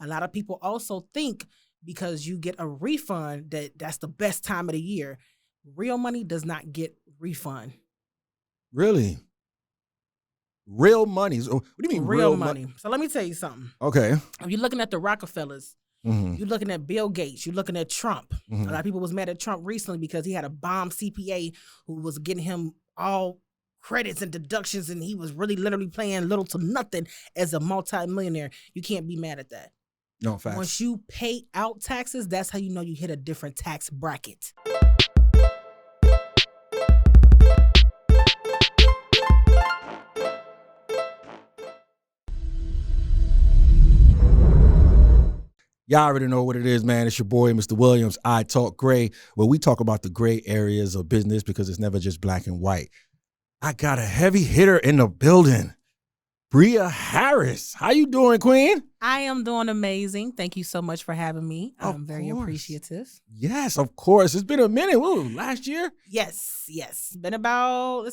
A lot of people also think because you get a refund that's the best time of the year. Real money does not get refund. Really? Real money? What do you mean real money? So let me tell you something. Okay. If you're looking at the Rockefellers, you're looking at Bill Gates, you're looking at Trump. A lot of people was mad at Trump recently because he had a bomb CPA who was getting him all credits and deductions, and he was really literally paying little to nothing as a multimillionaire. You can't be mad at that. No, facts. Once you pay out taxes, that's how you know you hit a different tax bracket. Y'all already know what it is, man. It's your boy, Mr. Williams. I Talk Gray, where we talk about the gray areas of business because it's never just black and white. I got a heavy hitter in the building. Bria Harris. How you doing, Queen? I am doing amazing. Thank you so much for having me. I'm very appreciative. Yes, of course. It's been a minute. Last year? Yes. Been about,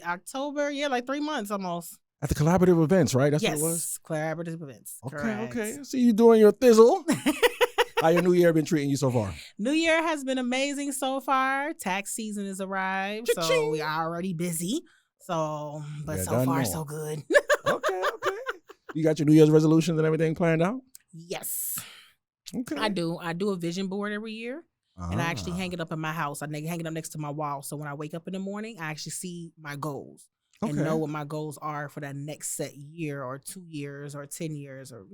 October. Yeah, like 3 months almost. At the collaborative events, right? That's what it was? Yes, collaborative events. Okay. I see you doing your thizzle. How your new year been treating you so far? New year has been amazing so far. Tax season has arrived, Cha-ching. so we are already busy. So far, so good. Okay. You got your New Year's resolutions and everything planned out? Yes. Okay. I do a vision board every year. And I actually hang it up in my house. I hang it up next to my wall. So when I wake up in the morning, I actually see my goals. And know what my goals are for that next set year or 2 years or 10 years or,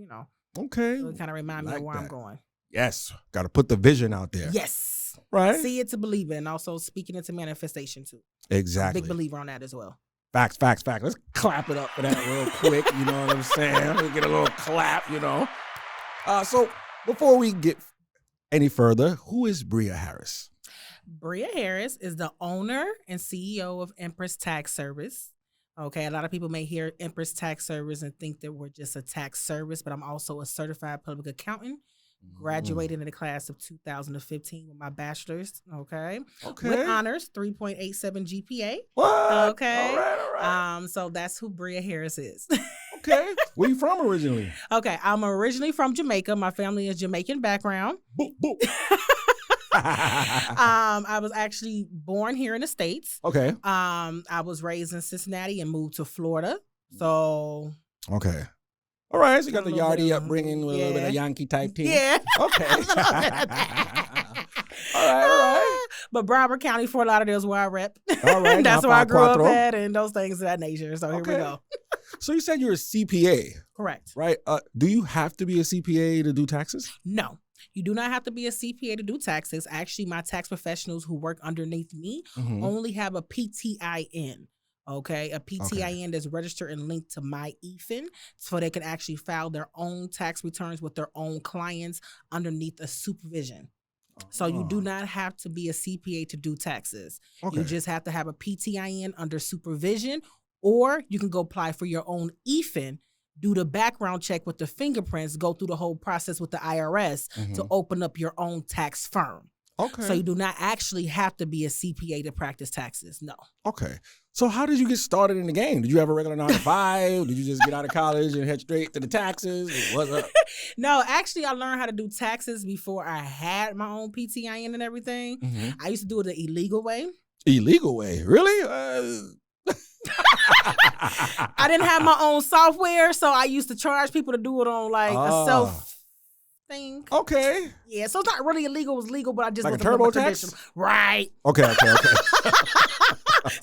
Okay. So it kind of remind me of where I'm going. Yes. Got to put the vision out there. Yes. Right. See it to believe it. And also speaking into manifestation too. Exactly. I'm a big believer on that as well. Facts. Let's clap it up for that real quick. You know what I'm saying? We'll get a little clap, So before we get any further, who is Bria Harris? Bria Harris is the owner and CEO of Empress Tax Service. Okay, a lot of people may hear Empress Tax Service and think that we're just a tax service, but I'm also a certified public accountant. Graduated in the class of 2015 with my bachelor's. Okay. With honors, 3.87 GPA. What? Okay. All right. So that's who Bria Harris is. Okay. Where you from originally? Okay, I'm originally from Jamaica. My family is Jamaican background. Boop, boop. I was actually born here in the States. Okay. I was raised in Cincinnati and moved to Florida. So. Okay. All right. So you got the Yardie upbringing with a little bit of Yankee type team. Yeah. Okay. All right. But Broward County, Fort Lauderdale is where I rep. All right. That's where I grew up at and those things of that nature. So here we go. So you said you're a CPA. Correct. Right. Do you have to be a CPA to do taxes? No. You do not have to be a CPA to do taxes. Actually, my tax professionals who work underneath me only have a PTIN. Okay, a PTIN that's registered and linked to my EFIN, so they can actually file their own tax returns with their own clients underneath a supervision. So you do not have to be a CPA to do taxes. You just have to have a PTIN under supervision, or you can go apply for your own EFIN, do the background check with the fingerprints, go through the whole process with the IRS to open up your own tax firm. Okay. So you do not actually have to be a CPA to practice taxes. No. Okay. So how did you get started in the game? Did you have a regular 9 to 5? Did you just get out of college and head straight to the taxes? What's up? No, actually, I learned how to do taxes before I had my own PTIN and everything. I used to do it the illegal way. Illegal way? Really? I didn't have my own software, so I used to charge people to do it on a self thing. Okay. Yeah, so it's not really illegal. It was legal, but I just like wasn't a TurboTax? Right. Okay.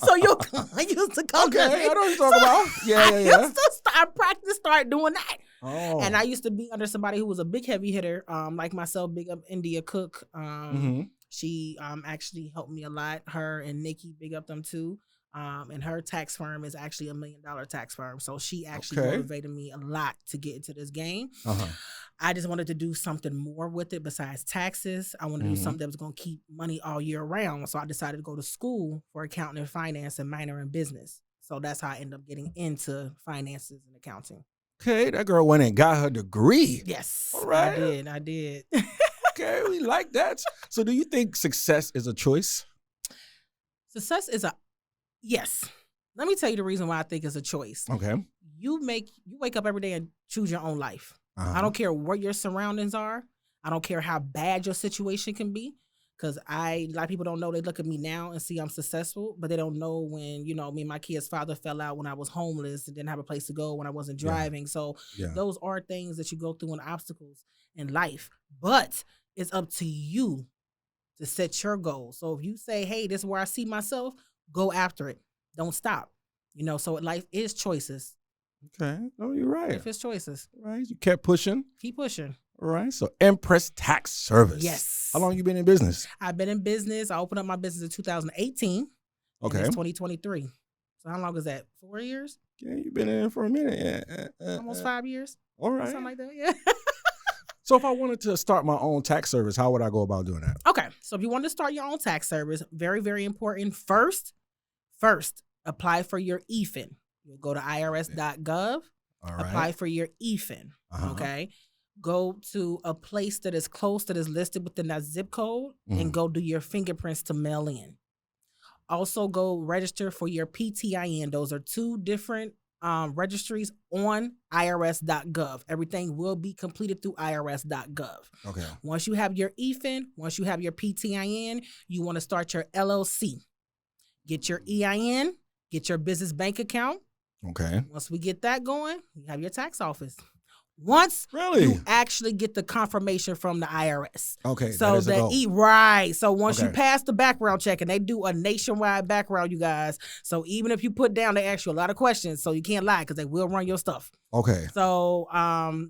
So I used to come. Okay, I know what you're talking about. Yeah. I used to start doing that. Oh. And I used to be under somebody who was a big heavy hitter, like myself, big up India Cook. She actually helped me a lot. Her and Nikki, big up them too. And her tax firm is actually $1 million tax firm. So she actually motivated me a lot to get into this game. I just wanted to do something more with it besides taxes. I wanted to do something that was going to keep money all year round. So I decided to go to school for accounting and finance and minor in business. So that's how I ended up getting into finances and accounting. Okay, that girl went and got her degree. Yes, all right. I did. Okay, we like that. So do you think success is a choice? Success is yes. Let me tell you the reason why I think it's a choice. Okay. You wake up every day and choose your own life. I don't care what your surroundings are. I don't care how bad your situation can be. Because a lot of people don't know. They look at me now and see I'm successful, but they don't know when, me and my kid's father fell out when I was homeless and didn't have a place to go when I wasn't driving. Yeah. So those are things that you go through and obstacles in life. But it's up to you to set your goals. So if you say, hey, this is where I see myself, go after it. Don't stop. So life is choices. Okay. No, you're right. Life is choices. Right. You kept pushing. Keep pushing. All right. So Empress Tax Service. Yes. How long you been in business? I've been in business. I opened up my business in 2018. Okay. And it's 2023. So how long is that? 4 years? Yeah, you've been in for a minute. Yeah. Almost 5 years. All right. Something like that. Yeah. So if I wanted to start my own tax service, how would I go about doing that? Okay. So if you want to start your own tax service, very, very important. First, apply for your EFIN. You'll go to irs.gov. All right. Apply for your EFIN. Okay. Go to a place that is close, that is listed within that zip code, and go do your fingerprints to mail in. Also, go register for your PTIN. Those are two different registries on irs.gov. Everything will be completed through irs.gov. Okay. Once you have your EFIN, once you have your PTIN, you want to start your LLC. Get your EIN, get your business bank account. Okay. Once we get that going, you have your tax office. Once you actually get the confirmation from the IRS. Okay. So right. So once you pass the background check, and they do a nationwide background, you guys. So even if you put down, they ask you a lot of questions, so you can't lie because they will run your stuff. Okay. So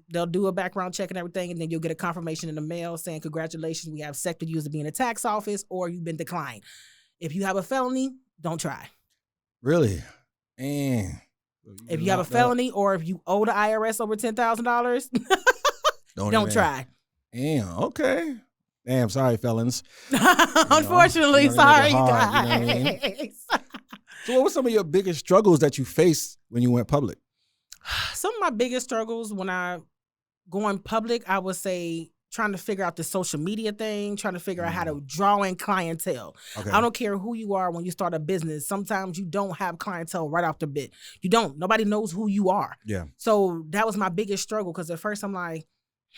they'll do a background check and everything, and then you'll get a confirmation in the mail saying, congratulations, we have accepted you to be in the tax office, or you've been declined. If you have a felony, don't try. Really? Man. If you have a felony or if you owe the IRS over $10,000, don't try. Damn. Okay. Damn. Sorry, felons. Unfortunately, sorry, you guys. So what were some of your biggest struggles that you faced when you went public? Some of my biggest struggles when I going public, I would say trying to figure out the social media thing, trying to figure out how to draw in clientele. Okay. I don't care who you are when you start a business. Sometimes you don't have clientele right off the bat. You don't. Nobody knows who you are. Yeah. So that was my biggest struggle because at first I'm like,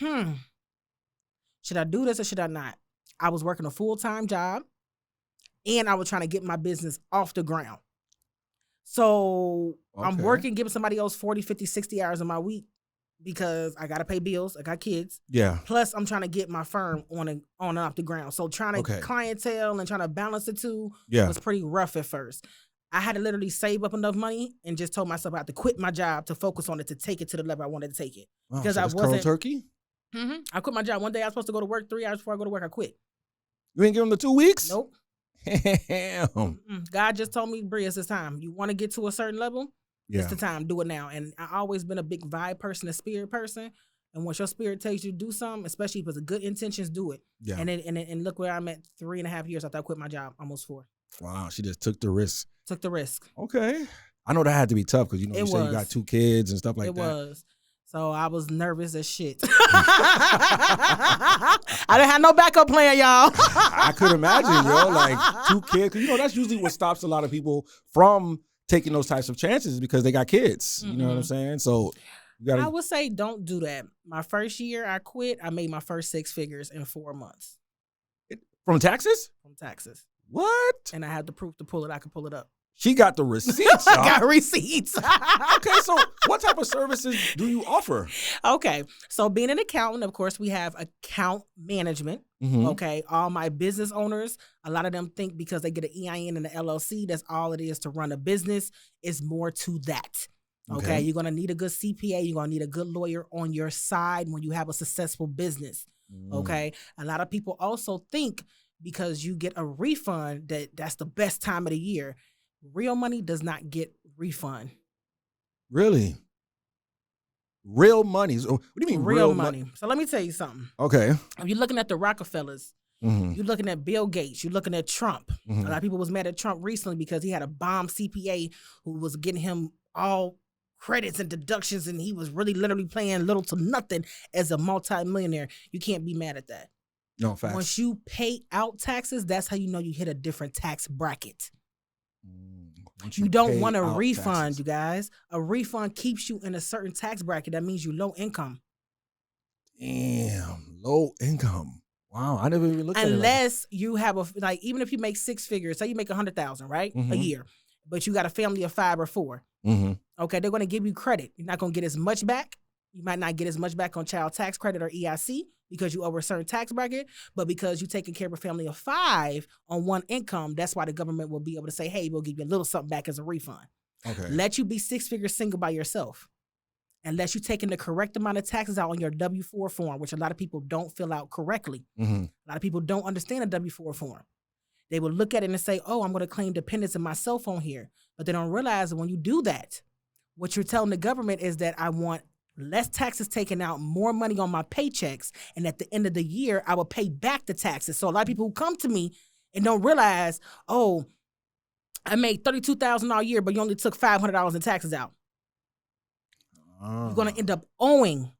should I do this or should I not? I was working a full-time job and I was trying to get my business off the ground. So I'm working, giving somebody else 40, 50, 60 hours in my week, because I got to pay bills. I got kids. Yeah. Plus, I'm trying to get my firm on and off the ground. So trying to clientele and trying to balance the two was pretty rough at first. I had to literally save up enough money and just told myself I had to quit my job to focus on it, to take it to the level I wanted to take it. Wow, because I wasn't cold turkey. I quit my job one day. I was supposed to go to work 3 hours before I go to work. I quit. You ain't give them the 2 weeks? Nope. Damn. God just told me, Bria, it's this time. You want to get to a certain level? Yeah. It's the time. Do it now. And I've always been a big vibe person, a spirit person. And once your spirit tells you to do something, especially if it's a good intentions, do it. Yeah. And look where I'm at 3.5 years after I quit my job, almost 4. Wow. She just took the risk. Took the risk. Okay. I know that had to be tough because you said you got 2 kids and stuff like that. It was. So I was nervous as shit. I didn't have no backup plan, y'all. I could imagine, yo, like 2 kids. Because, that's usually what stops a lot of people from taking those types of chances, because they got kids. You know what I'm saying? So you gotta. I would say don't do that. My first year I quit, I made my first 6 figures in 4 months. From taxes? From taxes. What? And I had the proof to pull it. I could pull it up. She got the receipts. I got receipts. Okay, so what type of services do you offer? Okay, so being an accountant, of course, we have account management. Okay, all my business owners, a lot of them think because they get an EIN and an LLC, that's all it is to run a business. It's more to that. Okay, you're going to need a good CPA. You're going to need a good lawyer on your side when you have a successful business. Okay, a lot of people also think because you get a refund that's the best time of the year. Real money does not get refund. Really? Real money? What do you mean real money? So let me tell you something. Okay. If you're looking at the Rockefellers, you're looking at Bill Gates, you're looking at Trump. A lot of people was mad at Trump recently because he had a bomb CPA who was getting him all credits and deductions, and he was really literally paying little to nothing as a multimillionaire. You can't be mad at that. No, facts. Once you pay out taxes, that's how you know you hit a different tax bracket. You don't want a refund, taxes. You guys. A refund keeps you in a certain tax bracket. That means you're low income. Damn, low income. Wow, I never even looked at it. Unless you have even if you make six figures, say you make 100,000, right, a year, but you got a family of 5 or 4. Okay, they're going to give you credit. You're not going to get as much back. You might not get as much back on child tax credit or EIC because you over a certain tax bracket, but because you're taking care of a family of 5 on one income, that's why the government will be able to say, hey, we'll give you a little something back as a refund. Okay. Let you be 6-figure single by yourself. Unless you're taking the correct amount of taxes out on your W-4 form, which a lot of people don't fill out correctly. A lot of people don't understand a W-4 form. They will look at it and say, oh, I'm going to claim dependence in my cell phone here. But they don't realize that when you do that, what you're telling the government is that I want less taxes taken out, more money on my paychecks, and at the end of the year, I will pay back the taxes. So a lot of people who come to me and don't realize, oh, I made $32,000 a year, but you only took $500 in taxes out. You're going to end up owing.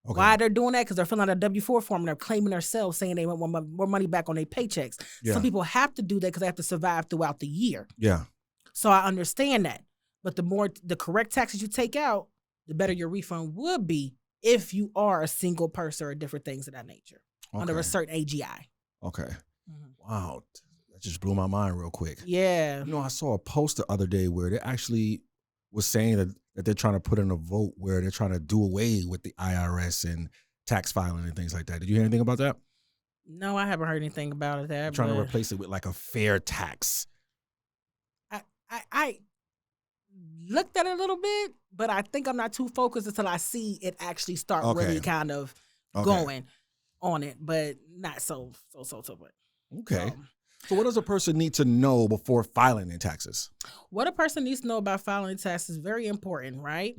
Okay. Why they're doing that? Because they're filling out a W-4 form and they're claiming themselves, saying they want more money back on their paychecks. Yeah. Some people have to do that because they have to survive throughout the year. Yeah. So I understand that. But the correct taxes you take out, the better your refund would be if you are a single person or different things of that nature under a certain AGI. Okay. Wow. That just blew my mind real quick. Yeah. You know, I saw a post the other day where they actually was saying that they're trying to put in a vote where they're trying to do away with the IRS and tax filing and things like that. Did you hear anything about that? No, I haven't heard anything about it. They're trying to replace it with like a fair tax. I looked at it a little bit, but I think I'm not too focused until I see it actually start really kind of going on it, but not so. Okay. So what does a person need to know before filing their taxes? What a person needs to know about filing taxes is very important, right?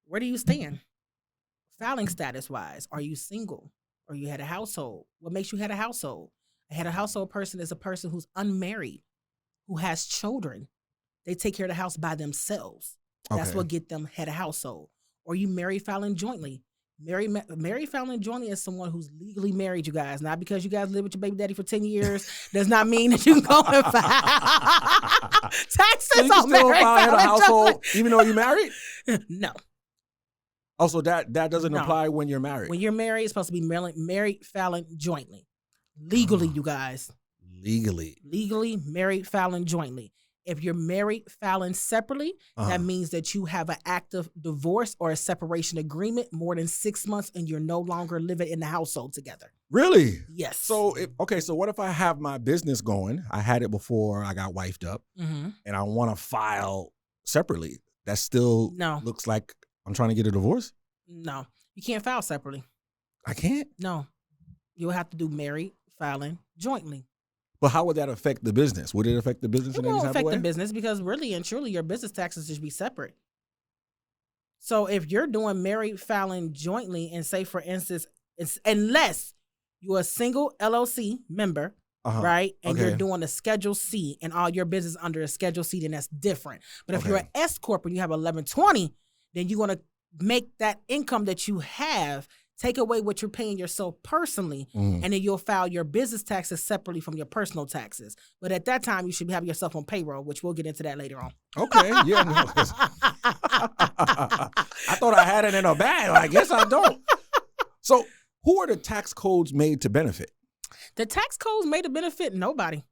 Where do you stand? Filing status-wise, are you single? Or you had a household? What makes you head a household? A head of household person is a person who's unmarried, who has children. They take care of the house by themselves. That's what get them head of household. Or you married filing jointly. Married filing jointly is someone who's legally married, you guys. Not because you guys live with your baby daddy for 10 years does not mean that you can go and file taxes on married filing household even though you're married? No. Also, that doesn't apply when you're married. When you're married, it's supposed to be married filing jointly. Legally, you guys. Legally married filing jointly. If you're married filing separately, that means that you have an active divorce or a separation agreement more than 6 months and you're no longer living in the household together. Really? Yes. So, so what if I have my business going? I had it before I got wifed up and I want to file separately. That still looks like I'm trying to get a divorce? No. You can't file separately. I can't? No. You'll have to do married filing jointly. But how would that affect the business? Would it affect the business in any type of way? It won't affect the business because really and truly your business taxes should be separate. So if you're doing married filing jointly and say, for instance, unless you're a single LLC member, right, and you're doing a Schedule C and all your business under a Schedule C, then that's different. But if you're an S Corp and you have 1120, then you're going to make that income that you have take away what you're paying yourself personally, and then you'll file your business taxes separately from your personal taxes. But at that time, you should have yourself on payroll, which we'll get into that later on. Okay, yeah. No, I thought I had it in a bag. I guess I don't. So who are the tax codes made to benefit? The tax codes made to benefit nobody.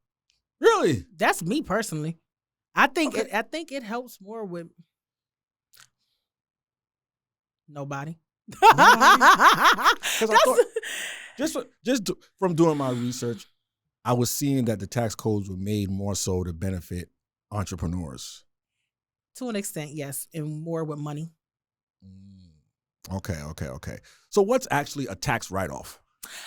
Really? That's me personally. I think it helps more with nobody. Because I thought, just from doing my research, I was seeing that the tax codes were made more so to benefit entrepreneurs. To an extent, yes, and more with money. Okay. So what's actually a tax write-off?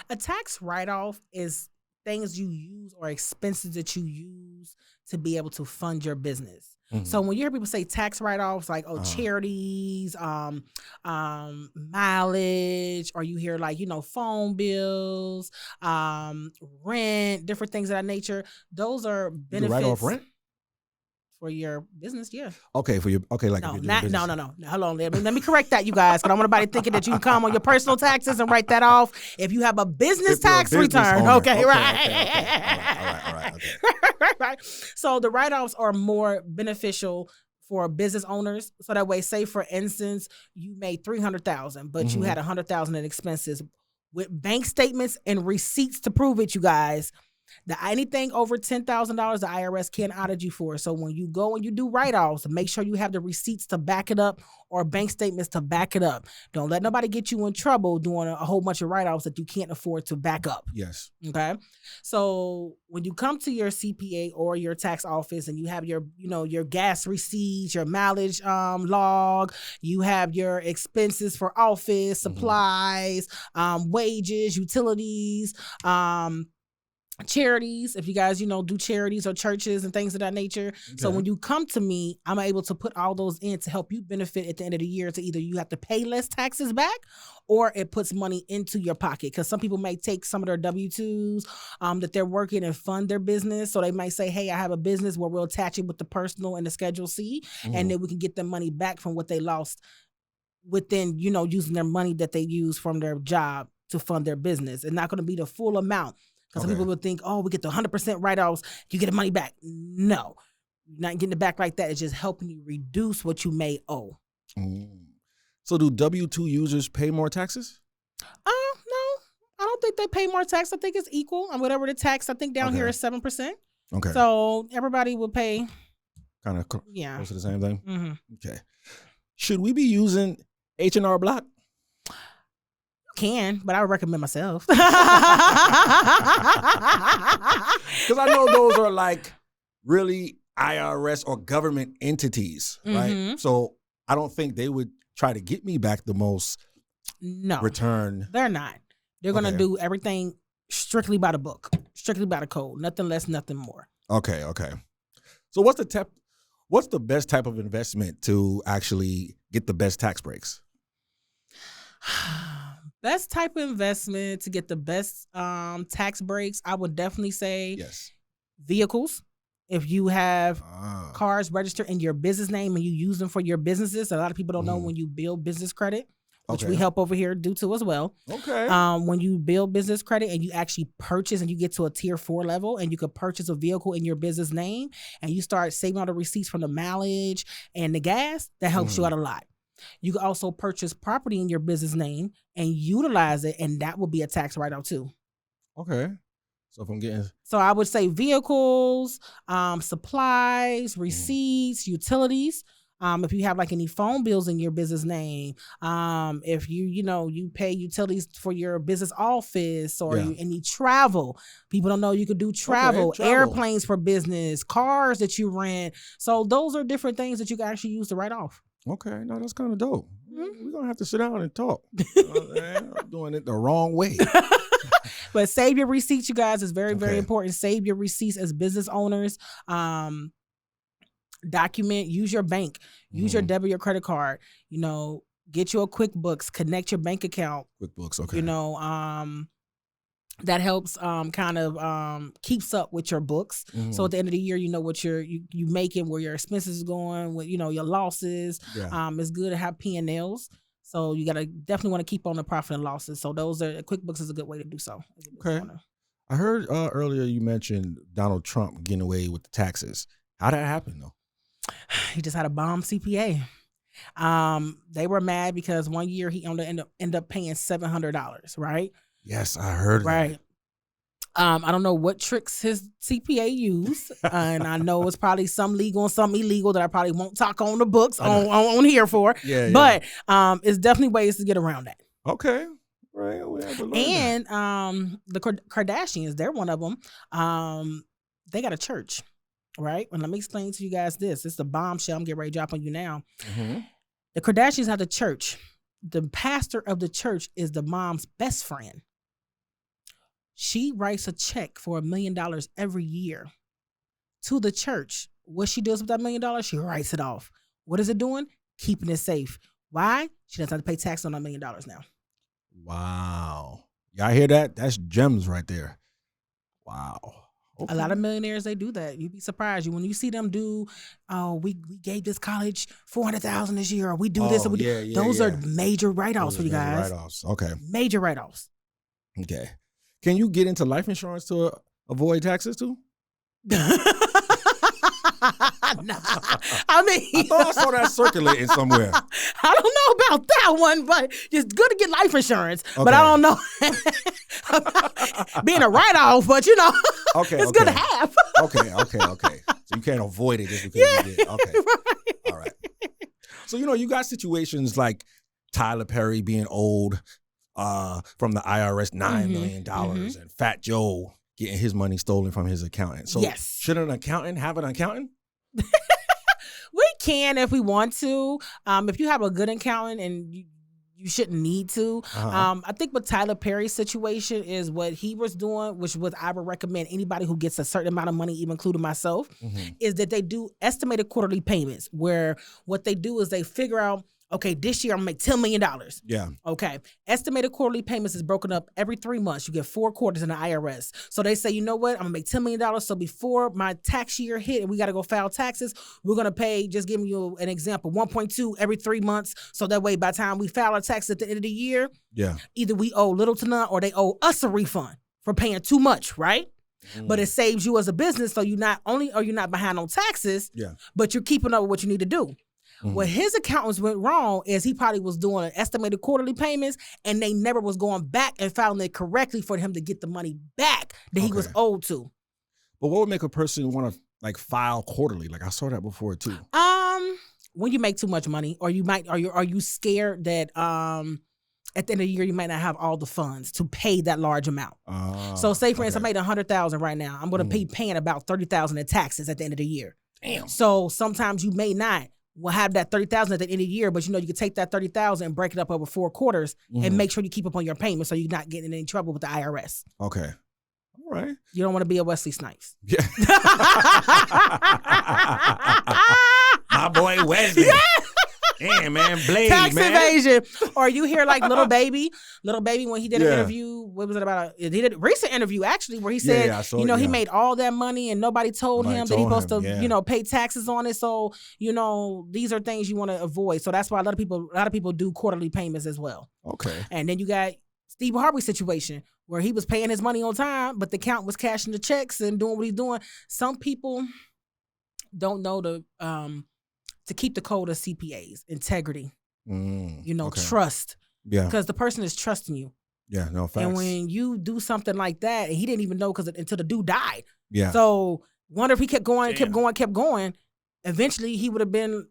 A tax write-off is things you use or expenses that you use to be able to fund your business. So when you hear people say tax write-offs, like charities, mileage, or you hear like, phone bills, rent, different things of that nature, those are benefits. You write off rent? For your business, yeah. Okay, no. Hold on, let me correct that, you guys, because I don't want anybody thinking that you can come on your personal taxes and write that off. If you have a business tax return, okay, right. Okay. Right. So the write-offs are more beneficial for business owners. So that way, say for instance, you made $300,000, but you had $100,000 in expenses with bank statements and receipts to prove it, you guys. Anything over $10,000, the IRS can audit you for. So when you go and you do write-offs, make sure you have the receipts to back it up or bank statements to back it up. Don't let nobody get you in trouble doing a whole bunch of write-offs that you can't afford to back up. Yes. Okay. So when you come to your CPA or your tax office and you have your, your gas receipts, your mileage log, you have your expenses for office, supplies, wages, utilities, charities, if you guys, do charities or churches and things of that nature. Okay. So when you come to me, I'm able to put all those in to help you benefit at the end of the year to either you have to pay less taxes back or it puts money into your pocket. Because some people may take some of their W-2s that they're working and fund their business. So they might say, hey, I have a business where we'll attach it with the personal and the Schedule C, and then we can get the money back from what they lost within, using their money that they use from their job to fund their business. It's not going to be the full amount. Because some people would think, we get the 100% write-offs, you get the money back. No, you're not getting it back like that. It's just helping you reduce what you may owe. So do W-2 users pay more taxes? No, I don't think they pay more tax. I think it's equal. And whatever the tax, I think down here is 7%. Okay. So everybody will pay. Kind of close to the same thing? Okay. Should we be using H&R Block? Can, but I would recommend myself. Because I know those are like really IRS or government entities, right? So I don't think they would try to get me back the most return. They're not. They're going to do everything strictly by the book, strictly by the code, nothing less, nothing more. Okay. So what's the best type of investment to actually get the best tax breaks? Best type of investment to get the best tax breaks, I would definitely say vehicles. If you have cars registered in your business name and you use them for your businesses, a lot of people don't know when you build business credit, which we help over here do too as well. Okay. When you build business credit and you actually purchase and you get to a tier 4 level and you could purchase a vehicle in your business name and you start saving all the receipts from the mileage and the gas, that helps you out a lot. You can also purchase property in your business name and utilize it, and that will be a tax write-off too. Okay. So if I'm getting... So I would say vehicles, supplies, receipts, utilities. If you have like any phone bills in your business name, if you pay utilities for your business office or any travel. People don't know you could do travel, airplanes for business, cars that you rent. So those are different things that you can actually use to write off. Okay, no, that's kind of dope. We're going to have to sit down and talk. I'm doing it the wrong way. But save your receipts, you guys. It's very, very important. Save your receipts as business owners. Document, use your bank, use your debit or credit card, get you a QuickBooks, connect your bank account. QuickBooks, okay. That helps keeps up with your books. So at the end of the year, you know what you making, where your expenses is going, what your losses. It's good to have P&Ls. So you definitely want to keep on the profit and losses. So QuickBooks is a good way to do so. Okay. I heard earlier you mentioned Donald Trump getting away with the taxes. How'd that happen though? He just had a bomb CPA. They were mad because one year he only ended up paying $700, right? Yes, I heard right. that. I don't know what tricks his CPA used, and I know it's probably some legal and some illegal that I probably won't talk on the books on here for. But it's definitely ways to get around that. Okay. Right. We have to learn and the Kardashians, they're one of them. They got a church, right? And let me explain to you guys this. It's the bombshell I'm getting ready to drop on you now. The Kardashians have the church. The pastor of the church is the mom's best friend. She writes a check for $1 million every year to the church. What she does with that $1 million, she writes it off. What is it doing? Keeping it safe. Why? She doesn't have to pay tax on that $1 million now. Wow. Y'all hear that? That's gems right there. Wow. Okay. A lot of millionaires, they do that. You'd be surprised. When you see them do, we gave this college $400,000 this year, or we do this. Or those are major write-offs for you guys. Write-offs. Okay. Major write-offs. Okay. Can you get into life insurance to avoid taxes too? Nah. I mean, I thought I saw that circulating somewhere. I don't know about that one, but it's good to get life insurance. Okay. But I don't know being a write-off, but you know, it's good to have. Okay. So you can't avoid it just because you did. Okay. Right. All right. So, you know, you got situations like Tyler Perry being owed from the IRS $9 million and Fat Joe getting his money stolen from his accountant. So should an accountant have an accountant? We can if we want to. If you have a good accountant and you shouldn't need to. I think with Tyler Perry's situation is what he was doing, which was I would recommend anybody who gets a certain amount of money, even including myself, is that they do estimated quarterly payments where what they do is they figure out, okay, this year I'm going to make $10 million. Yeah. Okay. Estimated quarterly payments is broken up every 3 months. You get 4 quarters in the IRS. So they say, you know what? I'm going to make $10 million. So before my tax year hit and we got to go file taxes, we're going to pay, just giving you an example, 1.2 every 3 months. So that way, by the time we file our taxes at the end of the year, either we owe little to none or they owe us a refund for paying too much, right? But it saves you as a business. So you not only are you not behind on taxes, but you're keeping up with what you need to do. What his accountants went wrong is he probably was doing estimated quarterly payments and they never was going back and filing it correctly for him to get the money back that he was owed to. But what would make a person want to like file quarterly? Like I saw that before too. When you make too much money, or you might, are you scared that at the end of the year you might not have all the funds to pay that large amount. So say for instance, I made $100,000 right now. I'm going to be paying about $30,000 in taxes at the end of the year. Damn. So sometimes you may not will have that $30,000 at the end of the year, but you know you can take that $30,000 and break it up over 4 quarters and make sure you keep up on your payments so you're not getting in any trouble with the IRS. Okay. All right. You don't want to be a Wesley Snipes. Yeah. My boy Wesley. Yeah, man, Blade, tax evasion. man. Or you hear like Little Baby when he did an interview. What was it about? He did a recent interview actually where he said, he made all that money and nobody told him that he's supposed to, pay taxes on it. So, these are things you want to avoid. So that's why a lot of people do quarterly payments as well. Okay. And then you got Steve Harvey's situation where he was paying his money on time, but the account was cashing the checks and doing what he's doing. Some people don't know to keep the code of CPAs, integrity, trust. Yeah. Because the person is trusting you. Yeah, no facts. And when you do something like that, and he didn't even know until the dude died. Yeah. So wonder if he kept going, kept going, eventually he would have been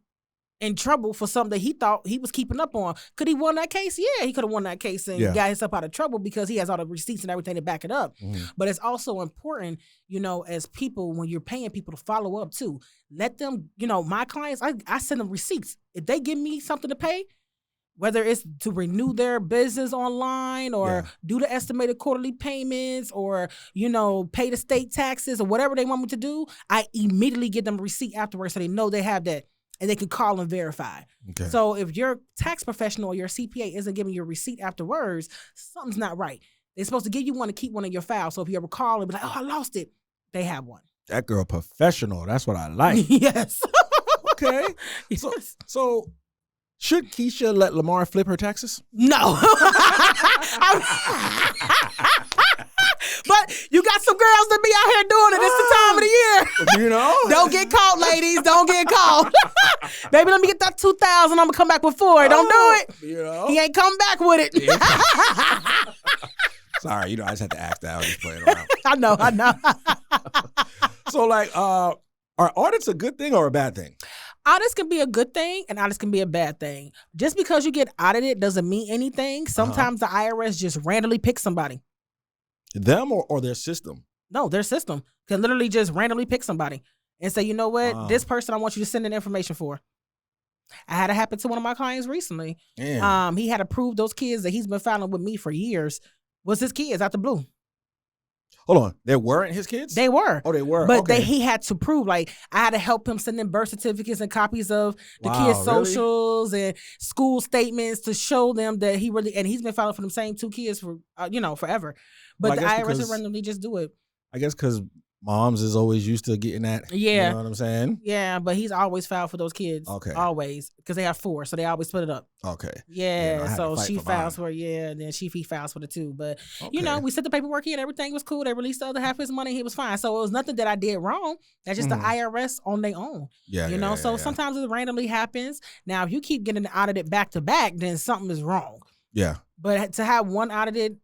in trouble for something that he thought he was keeping up on. Could he won that case? Yeah, he could have won that case and got himself out of trouble because he has all the receipts and everything to back it up. But it's also important, as people, when you're paying people to follow up too, let them, my clients, I send them receipts. If they give me something to pay, whether it's to renew their business online or do the estimated quarterly payments or, pay the state taxes or whatever they want me to do, I immediately give them a receipt afterwards so they know they have that. And they can call and verify. Okay. So if your tax professional or your CPA isn't giving you a receipt afterwards, something's not right. They're supposed to give you one to keep one in your file. So if you ever call and be like, oh, I lost it, they have one. That girl professional. That's what I like. Yes. Okay. Yes. So should Keisha let Lamar flip her taxes? No. But you got some girls that be out here doing it. It's the time of the year. Don't get caught, ladies. Don't get caught. Baby, let me get that 2,000. I'm going to come back with 4. Don't do it. He ain't come back with it. Yeah. Sorry, I just had to ask that. I was just playing around. I know. So, are audits a good thing or a bad thing? Audits can be a good thing and audits can be a bad thing. Just because you get audited doesn't mean anything. Sometimes the IRS just randomly picks somebody. Them or their system? No, their system can literally just randomly pick somebody and say, you know what, this person I want you to send in information for. I had it happen to one of my clients recently. Damn. He had approved those kids that he's been filing with me for years was his kids out the blue. Hold on. They weren't his kids? They were. Oh, they were. But he had to prove, I had to help him send in birth certificates and copies of the kids' socials and school statements to show them that he really, and he's been filing for them same 2 kids for, forever. But the IRS will randomly just do it. I guess because moms is always used to getting that. Yeah. You know what I'm saying? Yeah, but he's always filed for those kids. Okay. Always. Because they have 4, so they always split it up. Okay. Yeah, no, so she files mine. for and then he files for the 2. But, Okay. you know, we sent the paperwork in. Everything was cool. They released the other half of his money. He was fine. So it was nothing that I did wrong. That's just the IRS on their own. Yeah, you know, so sometimes it randomly happens. Now, if you keep getting audited back to back, then something is wrong. Yeah. But to have one audited,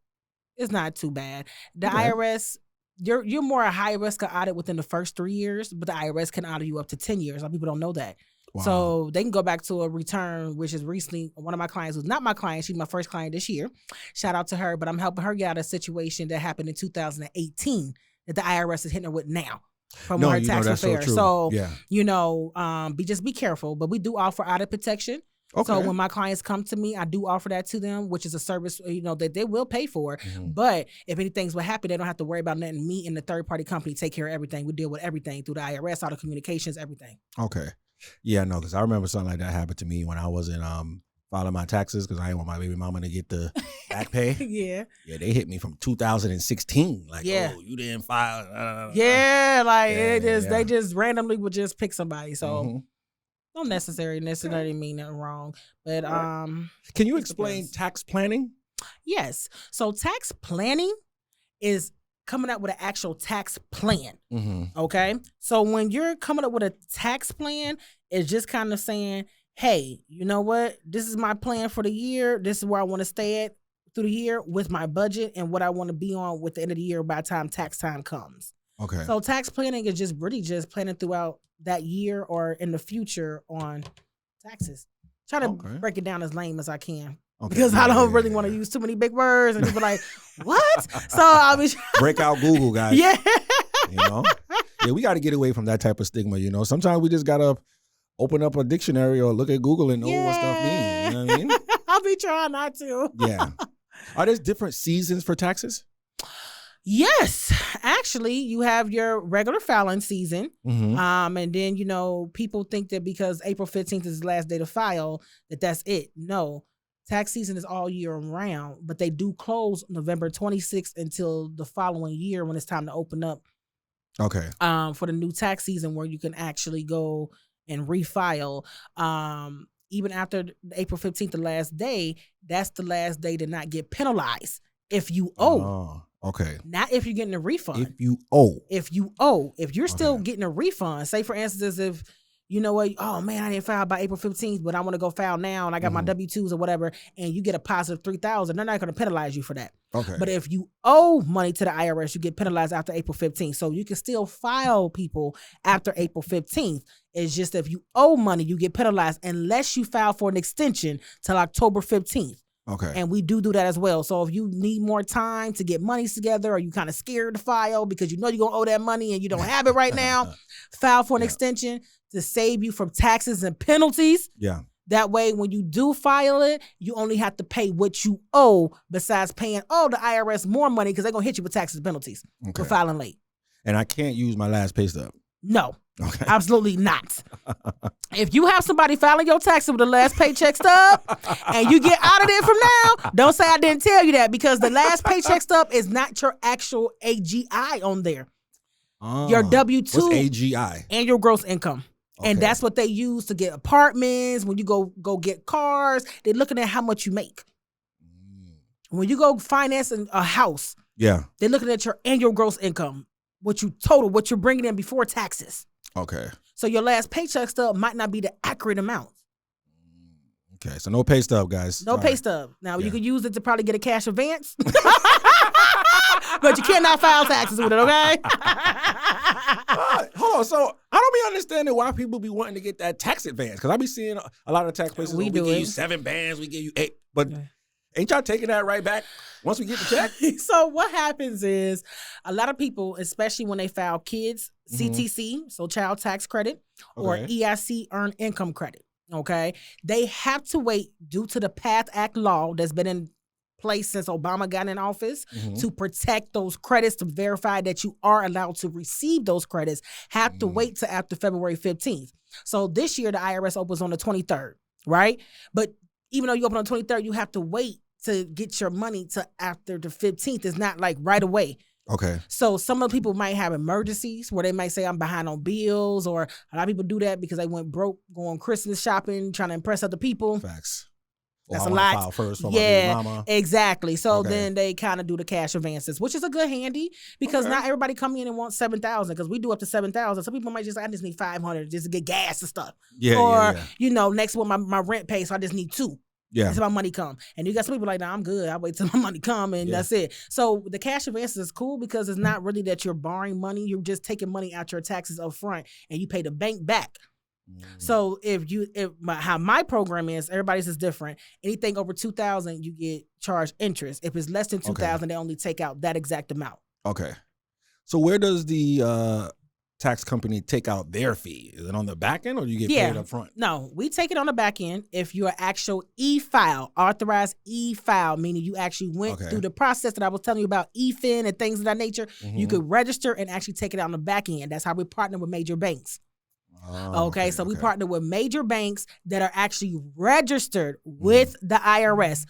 it's not too bad. The IRS... You're more a high risk of audit within the first 3 years, but the IRS can audit you up to 10 years. A lot of people don't know that. Wow. So they can go back to a return, which is recently one of my clients who's not my client. She's my first client this year. Shout out to her, but I'm helping her get out of a situation that happened in 2018 that the IRS is hitting her with now from her tax affairs. So, you know, be careful. But we do offer audit protection. Okay. So when my clients come to me, I do offer that to them, which is a service, you know, that they will pay for. Mm-hmm. But if anything's what happened, they don't have to worry about letting me and the third-party company take care of everything. We deal with everything through the IRS, all the communications, everything. Okay. Yeah, no, because I remember something like that happened to me when I was in filing my taxes because I didn't want my baby mama to get the back pay. Yeah, they hit me from 2016. Like, oh, you didn't file. They just randomly would just pick somebody. So. Don't necessarily mean nothing wrong, but can you explain tax planning? Yes. So tax planning is coming up with an actual tax plan. Mm-hmm. Okay. So when you're coming up with a tax plan, it's just kind of saying, hey, you know what? This is my plan for the year. This is where I want to stay at through the year with my budget and what I want to be on with the end of the year by the time tax time comes. Okay. So tax planning is just really just planning throughout that year or in the future on taxes. Try to break it down as lame as I can. Because I don't really want to use too many big words and people like, what? So I'll be break out Google, guys. Yeah. You know? Yeah, we got to get away from that type of stigma, you know. Sometimes we just got to open up a dictionary or look at Google and know what stuff means. You know what I mean? I'll be trying not to. Yeah. Are there different seasons for taxes? Yes, actually, you have your regular filing season, and then, you know, people think that because April 15th is the last day to file, that's it. No, tax season is all year round, but they do close November 26th until the following year when it's time to open up. Okay. For the new tax season where you can actually go and refile. Even after April 15th, the last day, that's the last day to not get penalized if you owe. Okay. Not if you're getting a refund. If you owe. If you're still getting a refund, say for instance, if you know what, oh man, I didn't file by April 15th, but I want to go file now and I got my W-2s or whatever, and you get a positive $3,000, they're not going to penalize you for that. Okay. But if you owe money to the IRS, you get penalized after April 15th. So you can still file people after April 15th. It's just if you owe money, you get penalized unless you file for an extension till October 15th. Okay. And we do that as well. So if you need more time to get monies together or you kind of scared to file because you know you're going to owe that money and you don't have it right now, file for an extension to save you from taxes and penalties. Yeah. That way, when you do file it, you only have to pay what you owe besides paying the IRS more money because they're going to hit you with taxes and penalties for filing late. And I can't use my last pay stub. No. Okay. Absolutely not. If you have somebody filing your taxes with the last paycheck stub and you get out of it from now, don't say I didn't tell you that because the last paycheck stub is not your actual AGI on there. Your W-2 what's AGI? Annual gross income. Okay. And that's what they use to get apartments. When you go get cars, they're looking at how much you make. When you go finance a house, they're looking at your annual gross income, what you're bringing in before taxes. Okay. So your last paycheck stub might not be the accurate amount. Okay, so no pay stub, guys. No pay stub. Now, you could use it to probably get a cash advance. But you cannot file taxes with it, okay? Hold on. So I don't be understanding why people be wanting to get that tax advance. Because I be seeing a lot of tax places, we give you 7 bands, we give you 8. But ain't y'all taking that right back once we get the check? So what happens is a lot of people, especially when they file kids, CTC, so child tax credit, or EIC, earned income credit, okay? They have to wait due to the PATH Act law that's been in place since Obama got in office to protect those credits, to verify that you are allowed to receive those credits, have to wait till after February 15th. So this year, the IRS opens on the 23rd, right? But even though you open on the 23rd, you have to wait to get your money to after the 15th. It's not like right away. Okay. So some of the people might have emergencies where they might say I'm behind on bills, or a lot of people do that because they went broke going Christmas shopping, trying to impress other people. Facts. That's I a wanna lot. file first for my baby Yeah, mama. exactly. So Okay. then they kind of do the cash advances, which is a good handy because Okay. not everybody come in and wants 7,000 because we do up to 7,000. Some people might just say, I just need 500 just to get gas and stuff. Yeah, or, yeah. you know, next one my rent pays, so I just need 2. Yeah. Until my money come. And you got some people like, nah, I'm good. I wait till my money come and that's it. So the cash advances is cool because it's not really that you're borrowing money. You're just taking money out your taxes up front and you pay the bank back. So how my program is, everybody's is different. Anything over 2,000, you get charged interest. If it's less than 2,000, they only take out that exact amount. Okay. So where does the tax company take out their fee? Is it on the back end or do you get paid up front? No, we take it on the back end. If you're actual e-file, authorized e-file, meaning you actually went through the process that I was telling you about, e-fin and things of that nature, you could register and actually take it out on the back end. That's how we partner with major banks. Okay, so we partner with major banks that are actually registered with the IRS,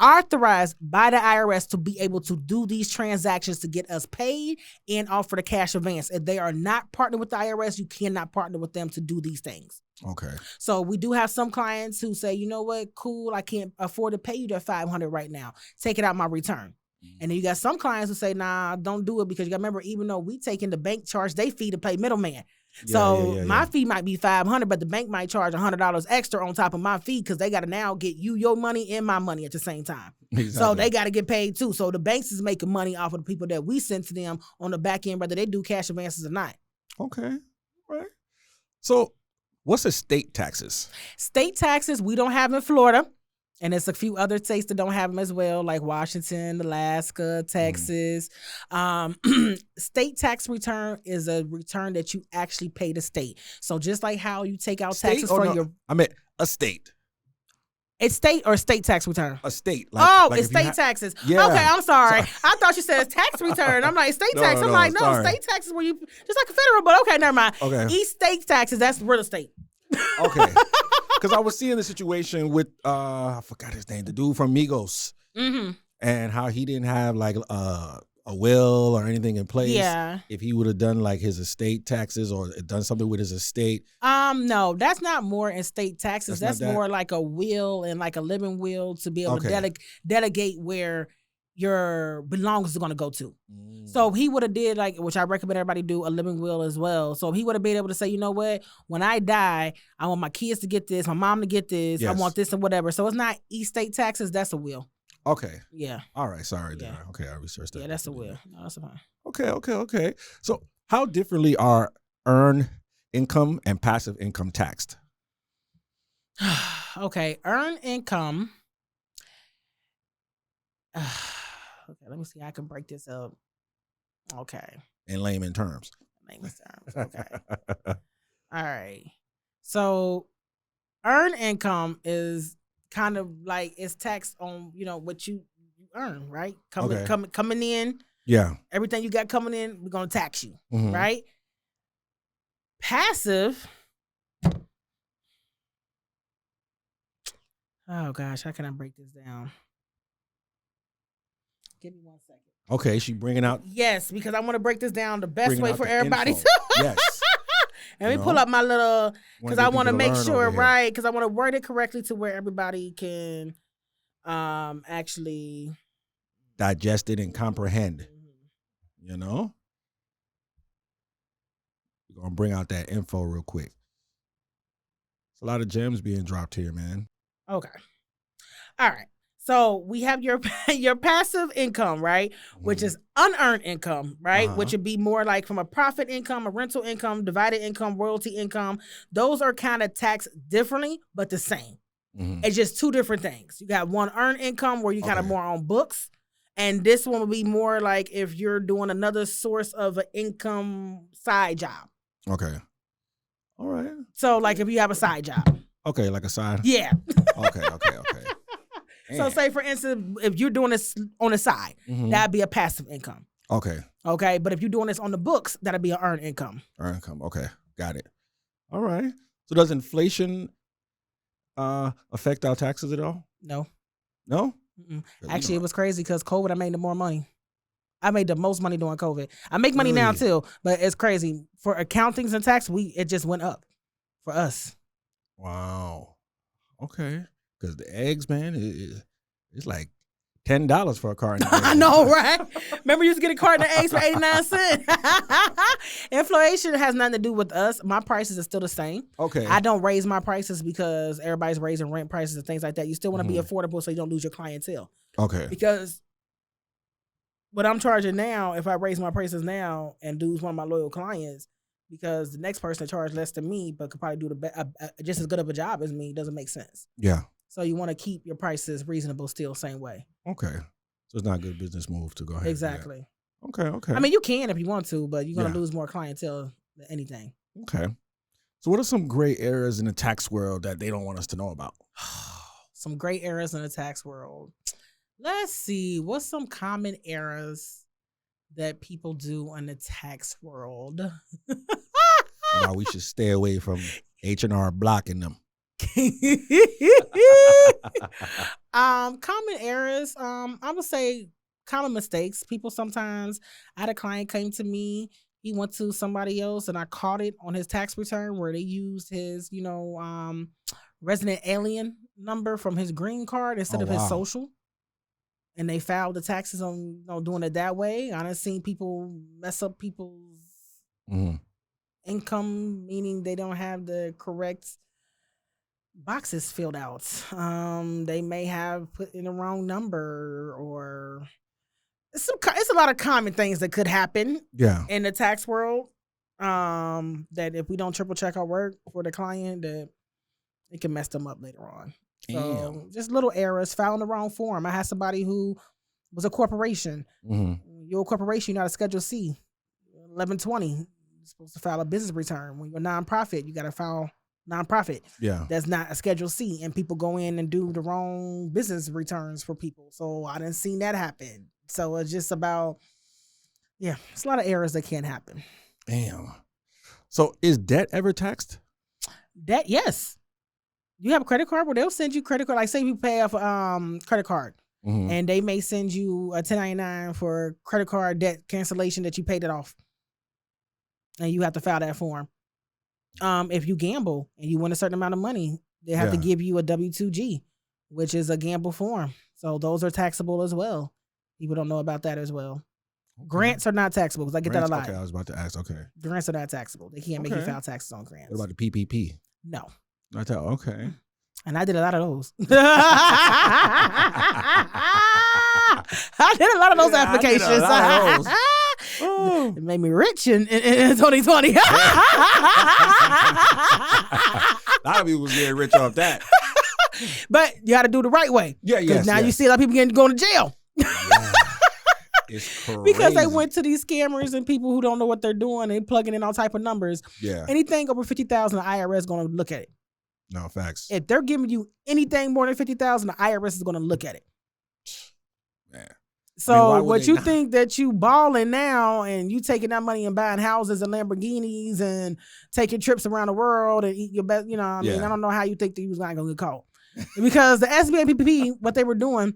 authorized by the IRS to be able to do these transactions to get us paid and offer the cash advance. If they are not partnered with the IRS, you cannot partner with them to do these things. Okay. So we do have some clients who say, you know what, cool, I can't afford to pay you that $500 right now. Take it out my return. And then you got some clients who say, nah, don't do it because you got to remember, even though we taking the bank charge, they fee to play middleman. My fee might be $500, but the bank might charge $100 extra on top of my fee because they got to now get you your money and my money at the same time. Exactly. So they got to get paid too. So the banks is making money off of the people that we send to them on the back end, whether they do cash advances or not. Okay, right. So what's estate taxes? State taxes we don't have in Florida. And there's a few other states that don't have them as well, like Washington, Alaska, Texas. State tax return is a return that you actually pay the state. So just like how you take out taxes for your... I meant a state. It's state or state tax return? A state. It's state taxes. Yeah. Okay, I'm sorry. I thought you said tax return. I'm like, state tax. I'm like, no, state taxes where you... Just like a federal, but okay, never mind. Okay. Estate taxes, that's real estate. Okay. Because I was seeing the situation with, I forgot his name, the dude from Migos. And how he didn't have like a will or anything in place. Yeah. If he would have done like his estate taxes or done something with his estate. No, that's not more estate taxes. That's more like a will and like a living will to be able to delegate where your belongings are going to go to. So he would have did like, which I recommend everybody do, a living will as well. So he would have been able to say, you know what, when I die, I want my kids to get this, my mom to get this, I want this and whatever. So it's not estate taxes, that's a will. Okay. Yeah. All right. Sorry. Yeah. Okay. I researched that. Yeah, that's a will. No, that's fine. Okay. So how differently are earned income and passive income taxed? Okay. Earned income. Okay, let me see. I can break this up. Okay. In layman terms. Okay. All right. So, earned income is kind of like it's taxed on what you earn, right? Coming in. Yeah. Everything you got coming in, we're gonna tax you, right? Passive. Oh gosh, how can I break this down? Give me 1 second. Okay, she bringing out. Yes, because I want to break this down the best way for everybody. Yes. Let me pull up my little, because I want to make sure, right? Because I want to word it correctly to where everybody can actually digest it and comprehend. You know? We're going to bring out that info real quick. It's a lot of gems being dropped here, man. Okay. All right. So we have your passive income, right? Which is unearned income, right? Which would be more like from a profit income, a rental income, divided income, royalty income. Those are kind of taxed differently, but the same. It's just two different things. You got one earned income where you kind of more on books. And this one would be more like if you're doing another source of an income side job. Okay. All right. So like if you have a side job. Okay, like a side? Yeah. Okay. So say, for instance, if you're doing this on the side, that'd be a passive income. Okay. Okay, but if you're doing this on the books, that'd be an earned income. Earned income, okay. Got it. All right. So does inflation affect our taxes at all? No. No? Actually, it was crazy because COVID, I made more money. I made the most money during COVID. I make money now too, but it's crazy. For accountings and tax, it just went up for us. Wow. Okay. Because the eggs, man, it's like $10 for a carton of eggs. I know, right? Remember you used to get a carton of eggs for 89 cents? Inflation has nothing to do with us. My prices are still the same. Okay. I don't raise my prices because everybody's raising rent prices and things like that. You still want to be affordable so you don't lose your clientele. Okay. Because what I'm charging now, if I raise my prices now and lose one of my loyal clients, because the next person charged less than me but could probably do just as good of a job as me, doesn't make sense. Yeah. So you want to keep your prices reasonable still, same way. Okay. So it's not a good business move to go ahead. Exactly. Okay. I mean, you can if you want to, but you're going to lose more clientele than anything. Okay. So what are some gray areas in the tax world that they don't want us to know about? Some gray areas in the tax world. Let's see. What's some common errors that people do in the tax world? Why we should stay away from H&R blocking them. Common errors. I would say common mistakes. People sometimes, I had a client came to me, he went to somebody else and I caught it on his tax return where they used his, resident alien number from his green card instead of his social. And they filed the taxes on doing it that way. I done seen people mess up people's income, meaning they don't have the correct boxes filled out. They may have put in the wrong number, or it's a lot of common things that could happen in the tax world. That if we don't triple check our work for the client, that it can mess them up later on. So just little errors, filing the wrong form. I had somebody who was a corporation. You're a corporation, you're not a Schedule C. 1120, you're supposed to file a business return. When you're a nonprofit, you got to file nonprofit. Yeah. That's not a Schedule C. And people go in and do the wrong business returns for people. So I didn't see that happen. So it's just about, it's a lot of errors that can happen. Damn. So is debt ever taxed? Debt, yes. You have a credit card where they'll send you credit card. Like say you pay off credit card and they may send you a 1099 for credit card debt cancellation that you paid it off. And you have to file that form. If you gamble and you win a certain amount of money, they have to give you a W-2G, which is a gamble form. So those are taxable as well. People don't know about that as well. Okay. Grants are not taxable because I get that a lot. Okay, I was about to ask. Okay. Grants are not taxable. They can't make you file taxes on grants. What about the PPP? No. Okay. And I did a lot of those. I did a lot of those applications. I did a lot of those. It made me rich in 2020. A lot of people was getting rich off that. But you got to do it the right way. Yeah, yes. Now you see a lot of people going to jail. Yeah. It's crazy. Because they went to these scammers and people who don't know what they're doing and plugging in all type of numbers. Yeah. Anything over 50,000, the IRS is going to look at it. No, facts. If they're giving you anything more than 50,000, the IRS is going to look at it. Man. So what you think that you balling now and you taking that money and buying houses and Lamborghinis and taking trips around the world and eat your best, I mean, I don't know how you think that you was not going to get caught. Because the SBA and PPP, what they were doing,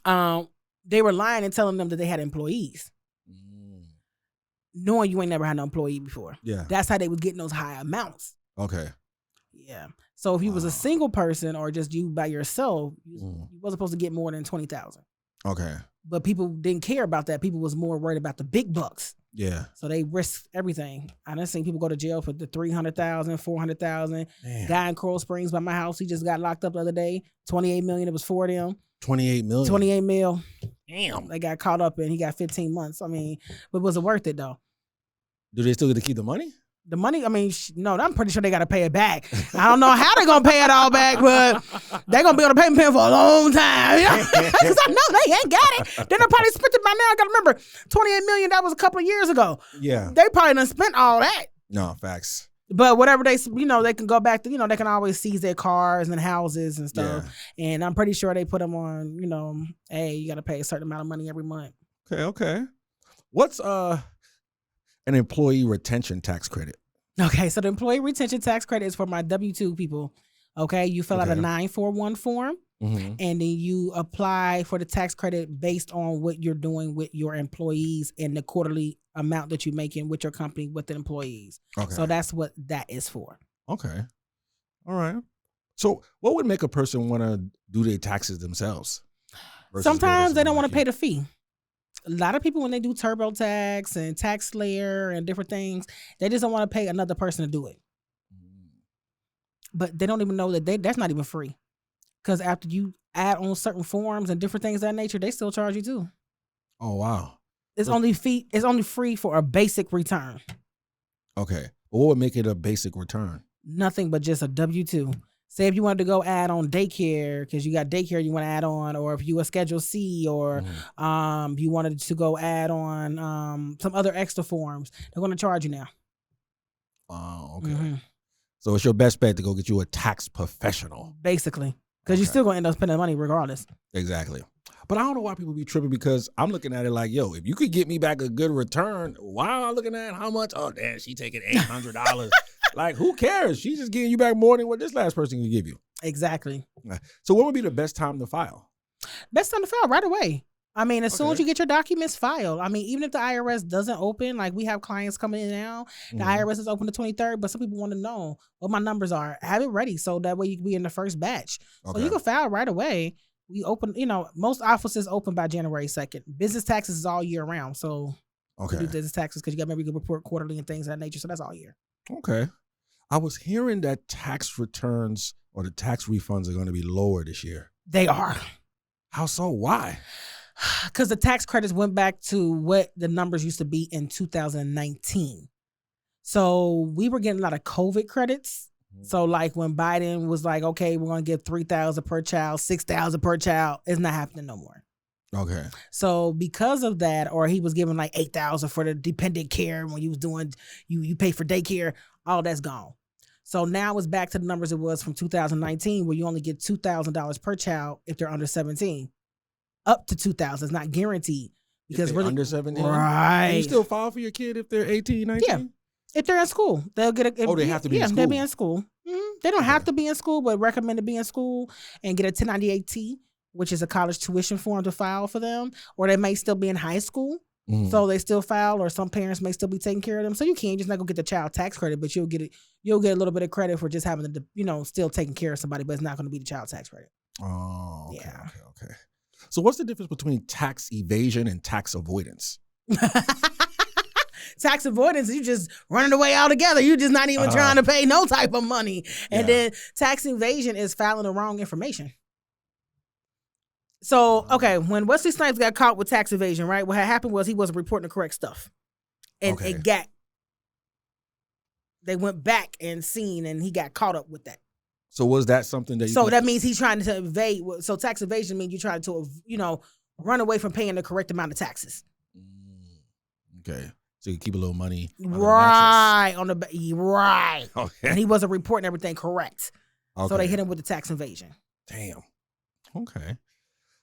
they were lying and telling them that they had employees. Knowing you ain't never had no employee before. Yeah. That's how they was getting those high amounts. Okay. Yeah. So if you was a single person or just you by yourself, you wasn't supposed to get more than 20,000. Okay. But people didn't care about that. People was more worried about the big bucks. Yeah. So they risked everything. I done seen people go to jail for the 300,000, 400,000. Guy in Coral Springs by my house, he just got locked up the other day. 28 million. It was for them. 28 million. 28 mil. Damn. They got caught up and he got 15 months. I mean, but was it worth it though? Do they still get to keep the money? The money, I mean, no, I'm pretty sure they got to pay it back. I don't know how they're going to pay it all back, but they're going to be on the payment plan for a long time. Because I know they ain't got it. Then they'll probably spent it by now. I got to remember, 28 million, that was a couple of years ago. Yeah. They probably done spent all that. No, facts. But whatever they can go back to, they can always seize their cars and houses and stuff. Yeah. And I'm pretty sure they put them on, hey, you got to pay a certain amount of money every month. Okay. What's an employee retention tax credit? Okay, so the employee retention tax credit is for my W-2 people. Okay, you fill out a 941 form. Mm-hmm. and then you apply for the tax credit based on what you're doing with your employees and the quarterly amount that you're making with your company with the employees. Okay. So that's what that is for. Okay. All right. So what would make a person want to do their taxes themselves? Sometimes they don't want to pay the fee. A lot of people, when they do TurboTax and TaxSlayer and different things, they just don't want to pay another person to do it. But they don't even know that that's not even free. Because after you add on certain forms and different things of that nature, they still charge you too. Oh, wow. It's only free for a basic return. Okay. What would make it a basic return? Nothing but just a W-2. Say if you wanted to go add on daycare because you got daycare you want to add on, or if you a Schedule C, or you wanted to go add on some other extra forms, they're going to charge you now. Oh, okay. So it's your best bet to go get you a tax professional. Basically. Because you're still going to end up spending money regardless. Exactly. But I don't know why people be tripping, because I'm looking at it like, yo, if you could get me back a good return, why am I looking at how much? Oh, damn, she taking $800. Like, who cares? She's just getting you back more than what this last person can give you. Exactly. So what would be the best time to file? Best time to file right away. I mean, as soon as you get your documents filed. I mean, even if the IRS doesn't open, like we have clients coming in now, the IRS is open the 23rd, but some people want to know what my numbers are. Have it ready so that way you can be in the first batch. So you can file right away. We open, most offices open by January 2nd. Business taxes is all year round. So you do business taxes because you got maybe you can report quarterly and things of that nature. So that's all year. Okay. I was hearing that tax returns or the tax refunds are going to be lower this year. They are. How so? Why? Because the tax credits went back to what the numbers used to be in 2019. So we were getting a lot of COVID credits. So like when Biden was like, okay, we're going to give $3,000 per child, $6,000 per child, it's not happening no more. Okay. So because of that, or he was giving like $8,000 for the dependent care when you was doing, you pay for daycare, all that's gone. So now it's back to the numbers it was from 2019, where you only get $2,000 per child if they're under 17. Up to $2,000. It's not guaranteed. Because really under 17? Right. Can you still file for your kid if they're 18, 19? Yeah. If they're in school, they'll get a... they have to be in school? Yeah, they'll be in school. They don't have to be in school, but recommend to be in school and get a 1098-T, which is a college tuition form to file for them. Or they may still be in high school, so they still file, or some parents may still be taking care of them. So you can't just not go get the child tax credit, but you'll get a little bit of credit for just having to, still taking care of somebody, but it's not going to be the child tax credit. Oh, okay, okay. So what's the difference between tax evasion and tax avoidance? Tax avoidance, you just running away altogether. You're just not even trying to pay no type of money. And then tax evasion is filing the wrong information. So, okay, when Wesley Snipes got caught with tax evasion, right, what had happened was he wasn't reporting the correct stuff. And they went back and seen, and he got caught up with that. So was that something that that means he's trying to evade. So tax evasion means you're trying to, run away from paying the correct amount of taxes. Okay. So you keep a little money right. Okay. And he wasn't reporting everything correct. Okay. So they hit him with the tax evasion. Damn. Okay.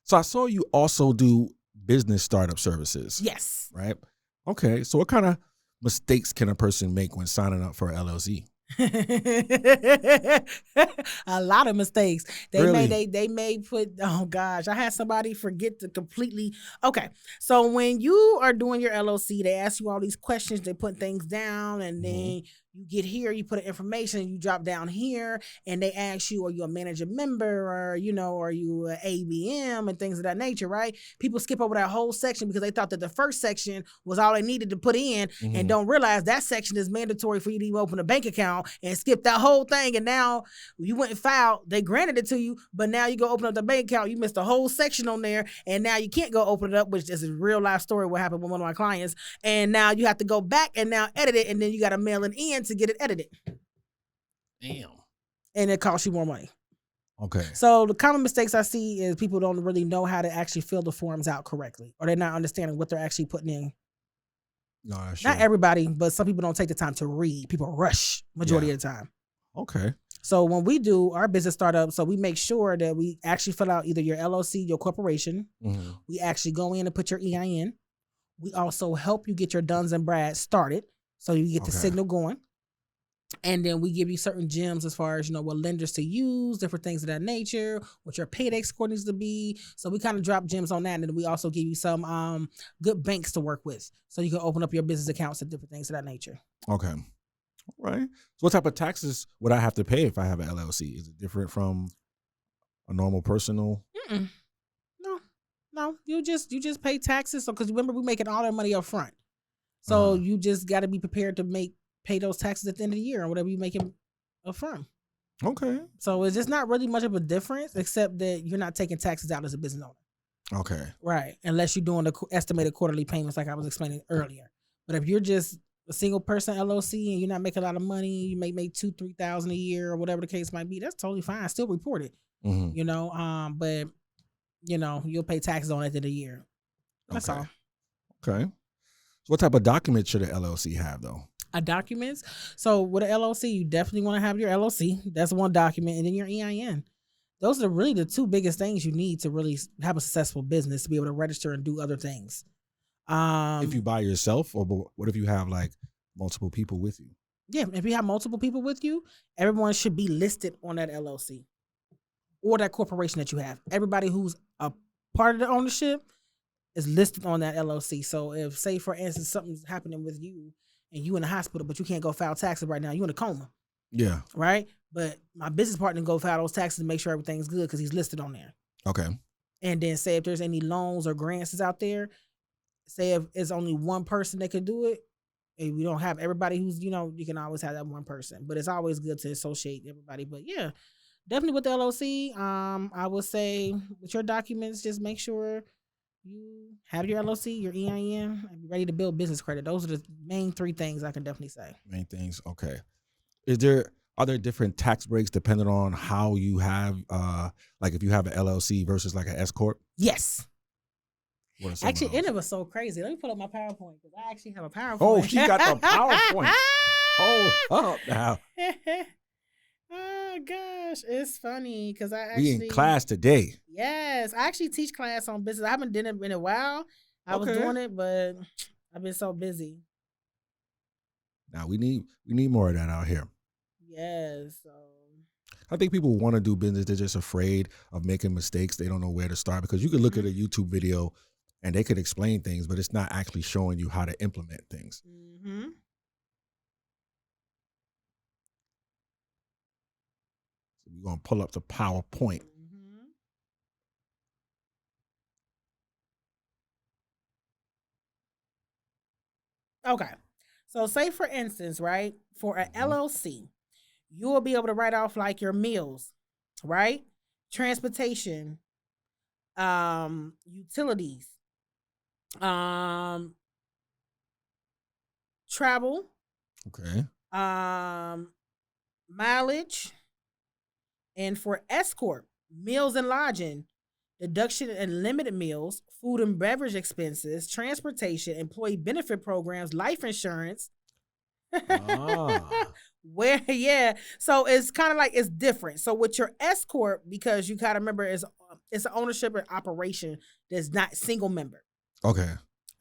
So I saw you also do business startup services. Yes. Right? Okay. So what kind of mistakes can a person make when signing up for an LLC? A lot of mistakes. They may put, oh gosh, I had somebody forget to completely. Okay, so when you are doing your LLC, they ask you all these questions, they put things down, and then you get here, you put in information, you drop down here, and they ask you, are you a manager member, or are you an ABM and things of that nature, right? People skip over that whole section because they thought that the first section was all they needed to put in, and don't realize that section is mandatory for you to even open a bank account, and skip that whole thing. And now you went and filed, they granted it to you, but now you go open up the bank account, you missed a whole section on there, and now you can't go open it up, which is a real life story what happened with one of my clients. And now you have to go back and now edit it, and then you got to mail it in to get it edited. Damn. And it costs you more money. Okay. So the common mistakes I see is people don't really know how to actually fill the forms out correctly, or they're not understanding what they're actually putting in. No, that's not true. everybody, but some people don't take the time to read. People rush majority of the time. Okay. So when we do our business startup, so we make sure that we actually fill out either your LLC, your corporation. We actually go in and put your EIN. We also help you get your Duns and Brads started, so you get the signal going. And then we give you certain gems as far as, what lenders to use, different things of that nature, what your payday score needs to be. So we kind of drop gems on that. And then we also give you some good banks to work with. So you can open up your business accounts and different things of that nature. Okay. All right. So what type of taxes would I have to pay if I have an LLC? Is it different from a normal personal? No. You just pay taxes. So, because remember, we making all our money up front. So you just got to be prepared to pay those taxes at the end of the year or whatever you make it up front. Okay. So it's just not really much of a difference, except that you're not taking taxes out as a business owner. Okay. Right. Unless you're doing the estimated quarterly payments like I was explaining earlier. But if you're just a single person LLC and you're not making a lot of money, you may make $2,000-$3,000 a year or whatever the case might be, that's totally fine. Still report it. Mm-hmm. But you'll pay taxes on it at the end of the year. That's all. Okay. So what type of documents should an LLC have though? Documents. So with an LLC, you definitely want to have your LLC. That's one document, and then your EIN. Those are really the two biggest things you need to really have a successful business, to be able to register and do other things. If you by yourself, or what if you have like multiple people with you? Yeah, if you have multiple people with you, everyone should be listed on that LLC or that corporation that you have. Everybody who's a part of the ownership is listed on that LLC. So if, say, for instance, something's happening with you and you in the hospital, but you can't go file taxes right now, you in a coma. Yeah. Right? But my business partner can go file those taxes and make sure everything's good because he's listed on there. Okay. And then say if there's any loans or grants is out there, say if it's only one person that can do it, and we don't have everybody who's, you can always have that one person. But it's always good to associate everybody. But yeah, definitely with the LLC, I would say with your documents, just make sure you have your LLC, your EIN, and be ready to build business credit. Those are the main three things I can definitely say. Main things. Okay. Are there different tax breaks depending on how you have, like if you have an LLC versus like an S corp? Yes. Actually, and it was so crazy. Let me pull up my PowerPoint because I actually have a PowerPoint. Oh, she got the PowerPoint. Hold up now. Oh gosh, it's funny because we in class today. Yes, I actually teach class on business. I haven't done it in a while. I was doing it, but I've been so busy. Now we need more of that out here. Yes. So I think people want to do business. They're just afraid of making mistakes. They don't know where to start because you could look at a YouTube video and they could explain things, but it's not actually showing you how to implement things. Mm-hmm. So we're going to pull up the PowerPoint. Okay. So say, for instance, right, for an LLC, you will be able to write off like your meals, right? Transportation, utilities, travel, okay, mileage, and for S Corp, meals and lodging, deduction and limited meals, food and beverage expenses, transportation, employee benefit programs, life insurance. So it's kind of like it's different. So with your S Corp, because you gotta remember it's an ownership and operation that's not single member. Okay.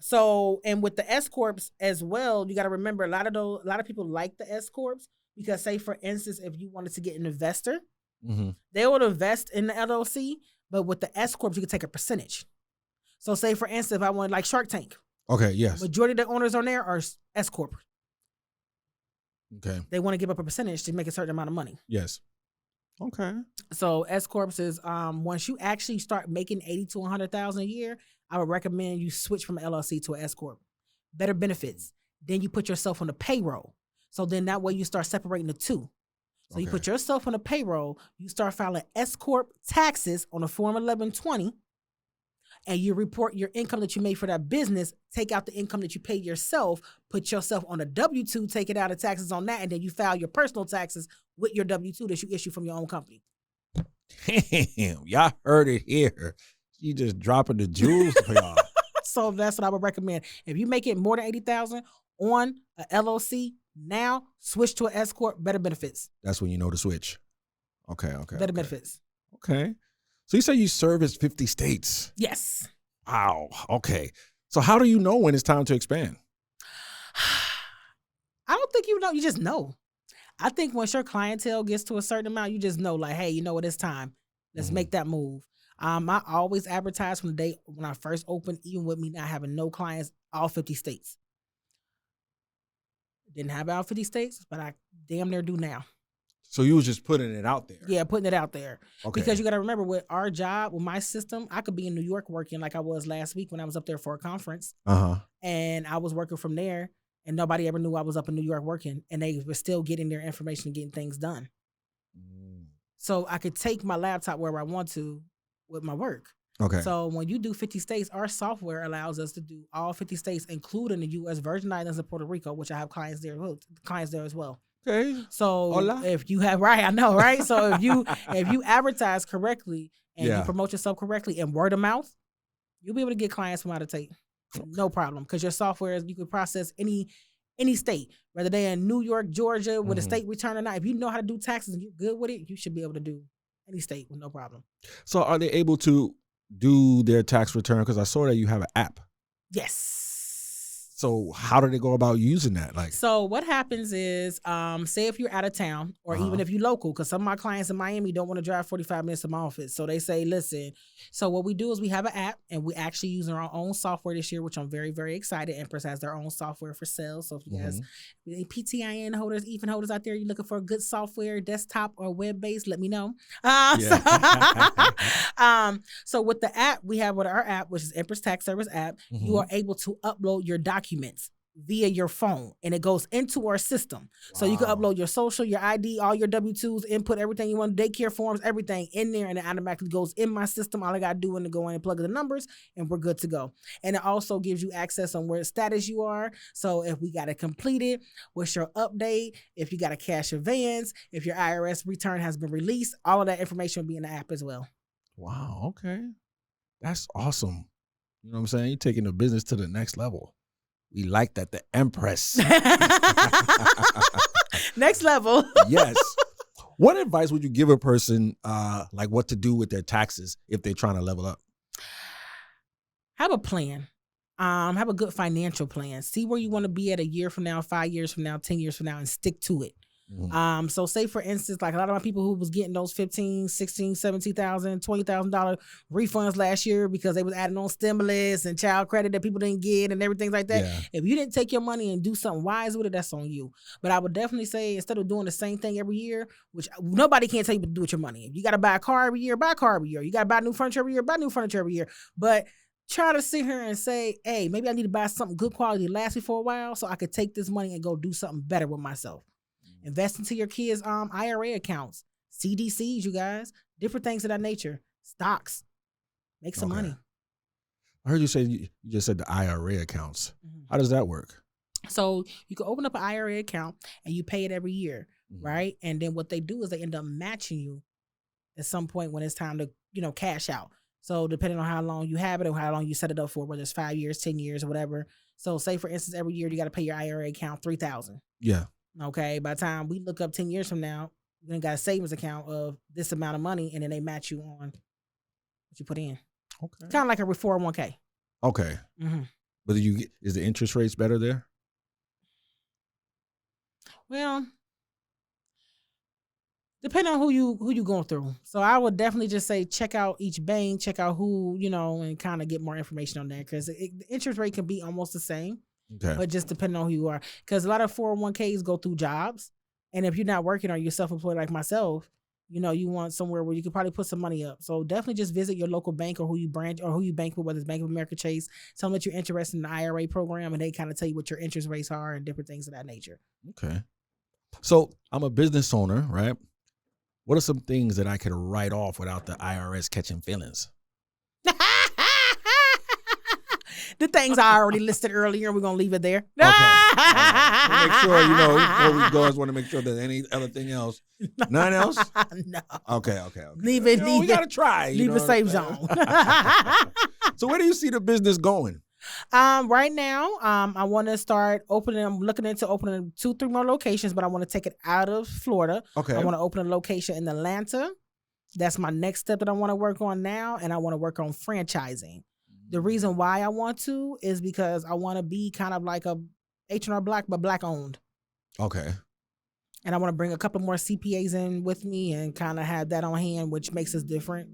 So, and with the S Corps as well, you gotta remember a lot of people like the S Corps because, say for instance, if you wanted to get an investor, they would invest in the LLC, but with the S Corps, you could take a percentage. So say for instance, if I wanted like Shark Tank. Okay, yes. Majority of the owners on there are S Corp. Okay. They want to give up a percentage to make a certain amount of money. Yes. Okay. So S Corps is once you actually start making $80,000 to $100,000 a year, I would recommend you switch from an LLC to an S Corp. Better benefits. Then you put yourself on the payroll. So then that way you start separating the two. So you put yourself on the payroll, you start filing S Corp taxes on a Form 1120, and you report your income that you made for that business, take out the income that you paid yourself, put yourself on a W-2, take it out of taxes on that, and then you file your personal taxes with your W-2 that you issue from your own company. Damn, y'all heard it here. You just dropping the jewels for y'all. So that's what I would recommend. If you make it more than $80,000 on a LLC, now switch to an S Corp, better benefits. That's when you know to switch. Okay. Better benefits. Okay. So you say you service 50 states. Yes. Wow. Okay. So how do you know when it's time to expand? I don't think you know. You just know. I think once your clientele gets to a certain amount, you just know, like, hey, you know what, it's time. Let's make that move. I always advertise from the day when I first opened, even with me not having no clients, all 50 states. Didn't have all 50 states, but I damn near do now. So you was just putting it out there. Yeah, putting it out there. Okay. Because you got to remember, with our job, with my system, I could be in New York working like I was last week when I was up there for a conference. And I was working from there, and nobody ever knew I was up in New York working, and they were still getting their information and getting things done. So I could take my laptop wherever I want to with my work. Okay. So when you do 50 states, our software allows us to do all 50 states, including the U.S. Virgin Islands and Puerto Rico, which I have clients there as well. Okay. So Hola. if you have, right, I know, right? So if you advertise correctly and you promote yourself correctly and word of mouth, you'll be able to get clients from out of state. No problem. Because your software, you can process any state, whether they're in New York, Georgia, with a state return or not. If you know how to do taxes and you're good with it, you should be able to do any state with no problem. So are they able to do their tax return? Because I saw that you have an app. Yes. So how do they go about using that? Like, so what happens is, say if you're out of town or even if you're local, because some of my clients in Miami don't want to drive 45 minutes to my office. So they say, listen, so what we do is we have an app, and we actually using our own software this year, which I'm very, very excited. Empress has their own software for sales. So if you guys, any PTIN holders, EFIN holders out there, you're looking for a good software, desktop or web-based, let me know. So with the app, we have with our app, which is Empress Tax Service app, you are able to upload your documents via your phone, and it goes into our system. So you can upload your social, your ID, all your W-2s, input everything you want, daycare forms, everything in there, and it automatically goes in my system. All I got to do is to go in and plug in the numbers, and we're good to go. And it also gives you access on where status you are. So if we got to complete it, what's your update, if you got a cash advance, if your IRS return has been released, all of that information will be in the app as well. Wow, okay. That's awesome. You know what I'm saying? You're taking the business to the next level. We like that, the Empress. Next level. Yes. What advice would you give a person, like what to do with their taxes if they're trying to level up? Have a plan. Have a good financial plan. See where you want to be at a year from now, 5 years from now, 10 years from now, and stick to it. So say for instance, like a lot of my people who was getting those $15,000, $16,000, $17,000, $20,000 refunds last year because they was adding on stimulus and child credit that people didn't get and everything like that. Yeah. If you didn't take your money and do something wise with it, that's on you. But I would definitely say, instead of doing the same thing every year, which nobody can tell you what to do with your money. If you got to buy a car every year, buy a car every year. You got to buy new furniture every year, buy new furniture every year. But try to sit here and say, hey, maybe I need to buy something good quality to last me for a while so I could take this money and go do something better with myself. Invest into your kids' IRA accounts, CDCs, you guys, different things of that nature, stocks. Make some money. I heard you say, you just said the IRA accounts. How does that work? So you can open up an IRA account and you pay it every year, right? And then what they do is they end up matching you at some point when it's time to, cash out. So depending on how long you have it or how long you set it up for, whether it's 5 years, 10 years or whatever. So say for instance, every year you got to pay your IRA account $3,000. Yeah. Okay, by the time we look up 10 years from now, you got a savings account of this amount of money, and then they match you on what you put in. Okay. Kind of like a 401k. Okay. But is the interest rates better there? Well, depending on who you going through. So I would definitely just say check out each bank, check out who, and kind of get more information on that, because the interest rate can be almost the same. Okay. But just depending on who you are. Because a lot of 401ks go through jobs. And if you're not working or you're self-employed like myself, you want somewhere where you could probably put some money up. So definitely just visit your local bank or who you bank with, whether it's Bank of America, Chase. Tell them that you're interested in the IRA program, and they kind of tell you what your interest rates are and different things of that nature. Okay. So I'm a business owner, right? What are some things that I could write off without the IRS catching feelings? The things I already listed earlier, we're going to leave it there. Okay. Right. Make sure, before we go, I just want to make sure that any other thing else. None else? No. Okay. Leave it. We got to try. Leave a safe zone. So where do you see the business going? Right now, I want to start opening. I'm looking into opening 2-3 more locations, but I want to take it out of Florida. Okay. I want to open a location in Atlanta. That's my next step that I want to work on now, and I want to work on franchising. The reason why I want to is because I want to be kind of like a H&R Block, but Black owned. Okay. and I want to bring a couple more CPAs in with me and kind of have that on hand, which makes us different.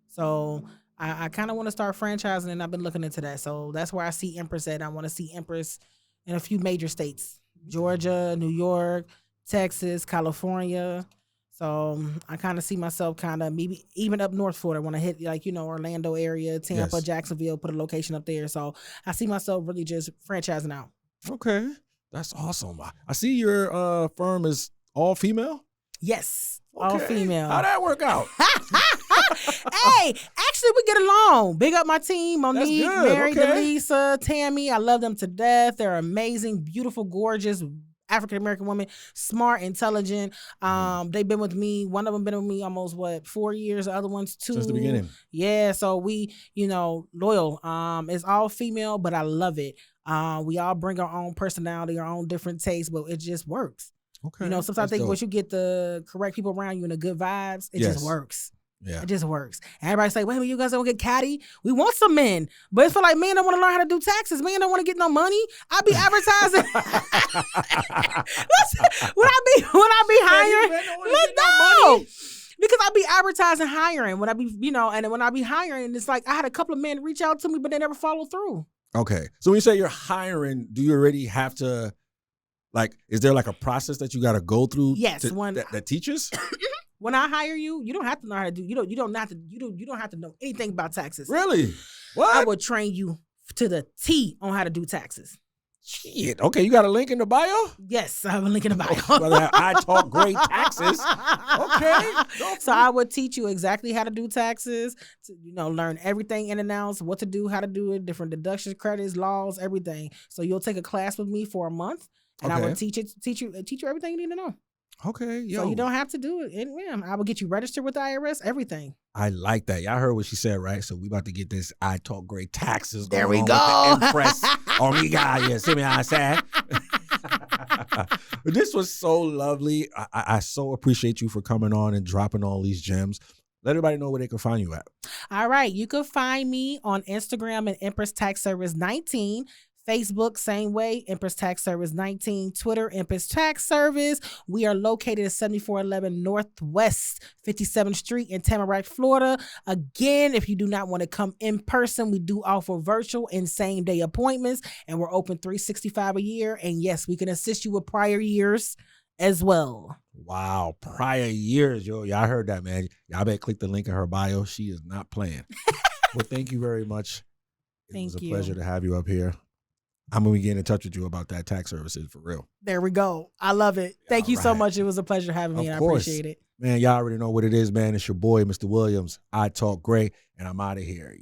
So I kind of want to start franchising, and I've been looking into that. So that's where I see Empress at. I want to see Empress in a few major states: Georgia, New York, Texas, California. So I kind of see myself kind of maybe even up North Florida. Want to hit Orlando area, Tampa, Jacksonville, put a location up there. So I see myself really just franchising out. Okay, that's awesome. I see your firm is all female. Yes, all female. How'd that work out? Hey, actually, we get along. Big up my team: Monique, Mary, Delisa, Tammy. I love them to death. They're amazing, beautiful, gorgeous African American women, smart, intelligent. They've been with me. One of them been with me almost 4 years. The other one's 2 since the beginning. Yeah, so we, loyal. It's all female, but I love it. We all bring our own personality, our own different tastes, but it just works. Okay. Sometimes I think once you get the correct people around you and the good vibes, it just works. Yeah. It just works. And everybody say, wait, you guys don't get catty? We want some men. But it's for like men don't want to learn how to do taxes. Men don't want to get no money. I be advertising. Listen, when I be hiring, because I be advertising hiring. When I be, and when I be hiring, it's like I had a couple of men reach out to me, but they never follow through. Okay. So when you say you're hiring, do you already have to, is there a process that you got to go through? Yes. That teaches? When I hire you, you don't have to know how to do. You don't have to know anything about taxes. Really? What? I will train you to the T on how to do taxes. Shit. Okay, you got a link in the bio? Yes, I have a link in the bio. I talk great taxes. Okay. So I would teach you exactly how to do taxes. Learn everything in and outs, what to do, how to do it, different deductions, credits, laws, everything. So you'll take a class with me for a month, and I will teach you everything you need to know. Okay, yo. So you don't have to do it. And I will get you registered with the IRS, everything. I like that. Y'all heard what she said, right? So we about to get this I talk great taxes going there we on go. With the Empress Omega. You see me how I said? This was so lovely. I so appreciate you for coming on and dropping all these gems. Let everybody know where they can find you at. All right. You can find me on Instagram at Empress Tax Service 19. Facebook, same way, Empress Tax Service 19. Twitter, Empress Tax Service. We are located at 7411 Northwest 57th Street in Tamarack, Florida. Again, if you do not want to come in person, we do offer virtual and same-day appointments, and we're open 365 a year. And yes, we can assist you with prior years as well. Wow, prior years, yo. Y'all heard that, man. Y'all better click the link in her bio. She is not playing. Well, thank you very much. It was a pleasure to have you up here. I'm going to get in touch with you about that tax services for real. There we go. I love it. Thank you so much. It was a pleasure having me. I appreciate it. Man, y'all already know what it is, man. It's your boy, Mr. Williams. I Talk Great, and I'm out of here.